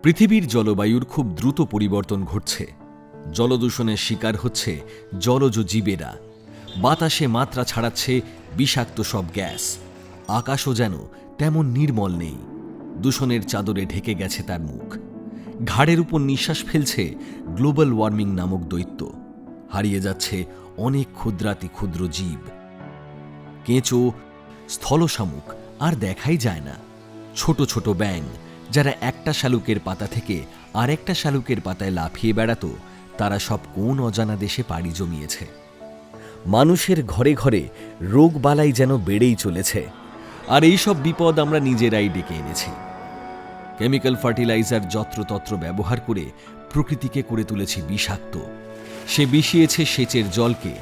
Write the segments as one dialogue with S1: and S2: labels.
S1: পৃথিবীর জলবায়ুর খুব দ্রুত পরিবর্তন ঘটছে। জলদূষণের শিকার হচ্ছে জলজ জীবেরা। বাতাসে মাত্রা ছাড়াচ্ছে বিষাক্ত সব গ্যাস। আকাশও যেন তেমন নির্মল নেই। দূষণের চাদরে ঢেকে গেছে তার মুখ। ঘাড়ের উপর নিঃশ্বাস ফেলছে গ্লোবাল ওয়ার্মিং নামক দৈত্য। হারিয়ে যাচ্ছে অনেক ক্ষুদ্রাতি ক্ষুদ্র জীব। কেঁচো, স্থলশামুক আর দেখাই যায় না। ছোট ছোট ব্যাঙ, যারা একটা শালুকের পাতা থেকে আরেকটা শালুকের পাতায় লাফিয়ে বেড়াতো, তারা সব কোন অজানা দেশে পাড়ি জমিয়েছে। মানুষের ঘরে ঘরে রোগ বালাই যেন বেড়েই চলেছে। আর এই সব বিপদ আমরা নিজেরাই ডেকে এনেছি। কেমিক্যাল ফার্টিলাইজার যত্রতত্র ব্যবহার করে প্রকৃতিকে করে তুলেছি বিষাক্ত। সে বিষিয়েছে সেচের জলকে,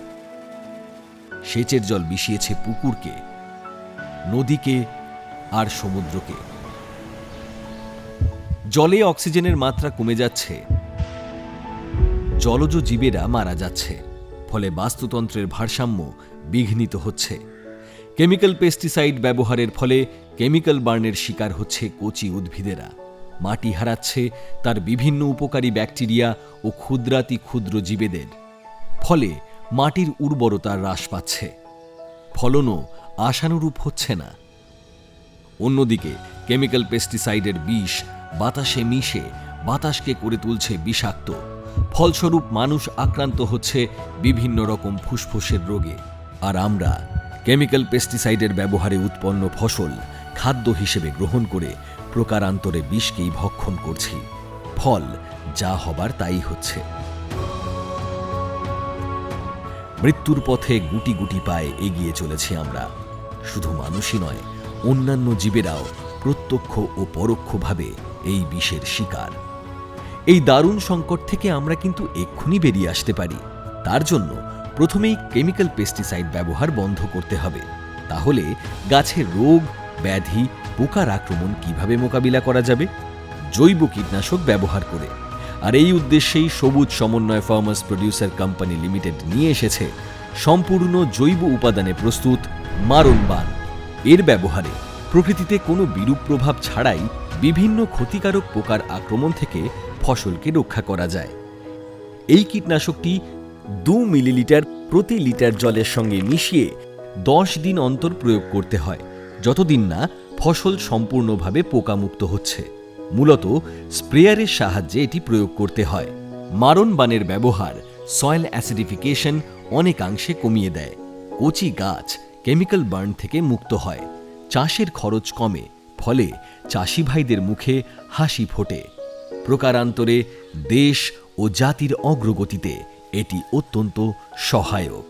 S1: সেচের জল বিষিয়েছে পুকুরকে, নদীকে আর সমুদ্রকে। জলে অক্সিজেনের মাত্রা কমে যাচ্ছে, জলজ জীবেরা মারা যাচ্ছে, ফলে বাস্তুতন্ত্রের ভারসাম্য বিঘ্নিত হচ্ছে। কেমিক্যাল পেস্টিসাইড ব্যবহারের ফলে কেমিক্যাল বার্নের শিকার হচ্ছে কচি উদ্ভিদেরা। মাটি হারাচ্ছে তার বিভিন্ন উপকারী ব্যাকটেরিয়া ও ক্ষুদ্রাতি ক্ষুদ্র জীবেদের। ফলে মাটির উর্বরতা হ্রাস পাচ্ছে, ফলনও আশানুরূপ হচ্ছে না। অন্যদিকে কেমিক্যাল পেস্টিসাইডের বিষ বাতাসে মিশে বাতাসকে করে তুলছে বিষাক্ত। ফলস্বরূপ মানুষ আক্রান্ত হচ্ছে বিভিন্ন রকম ফুসফুসের রোগে। আর আমরা কেমিক্যাল পেস্টিসাইডের ব্যবহারে উৎপন্ন ফসল খাদ্য হিসেবে গ্রহণ করে প্রকারান্তরে বিষকেই ভক্ষণ করছি। ফল যা হবার তাই হচ্ছে। মৃত্যুর পথে গুটি গুটি পায়ে এগিয়ে চলেছি আমরা। শুধু মানুষই নয়, অন্যান্য জীবেরাও প্রত্যক্ষ ও পরোক্ষভাবে এই বিষের শিকার। এই দারুণ সংকট থেকে আমরা কিন্তু এক্ষুনি বেরিয়ে আসতে পারি। তার জন্য প্রথমেই কেমিক্যাল পেস্টিসাইড ব্যবহার বন্ধ করতে হবে। তাহলে গাছের রোগ, ব্যাধি, পোকার আক্রমণ কিভাবে মোকাবিলা করা যাবে? জৈব কীটনাশক ব্যবহার করে। আর এই উদ্দেশ্যেই সবুজ সমন্বয় ফার্মার্স প্রডিউসার কোম্পানি লিমিটেড নিয়ে এসেছে সম্পূর্ণ জৈব উপাদানে প্রস্তুত মারণ বান। এর ব্যবহারে প্রকৃতিতে কোনো বিরূপ প্রভাব ছাড়াই বিভিন্ন ক্ষতিকারক পোকার আক্রমণ থেকে ফসলকে রক্ষা করা যায়। এই কীটনাশকটি 2 মিলিলিটার প্রতি লিটার জলের সঙ্গে মিশিয়ে 10 দিন অন্তর প্রয়োগ করতে হয়, যতদিন না ফসল সম্পূর্ণভাবে পোকামুক্ত হচ্ছে। মূলত স্প্রেয়ারের সাহায্যে এটি প্রয়োগ করতে হয়। মারণ বানের ব্যবহার সয়েল অ্যাসিডিফিকেশন অনেকাংশে কমিয়ে দেয়। কচি গাছ কেমিক্যাল বার্ন থেকে মুক্ত হয়। চাষের খরচ কমে, ফলে চাষি ভাইদের মুখে হাসি ফোটে। প্রকারান্তরে দেশ ও জাতির অগ্রগতিতে এটি অত্যন্ত সহায়ক।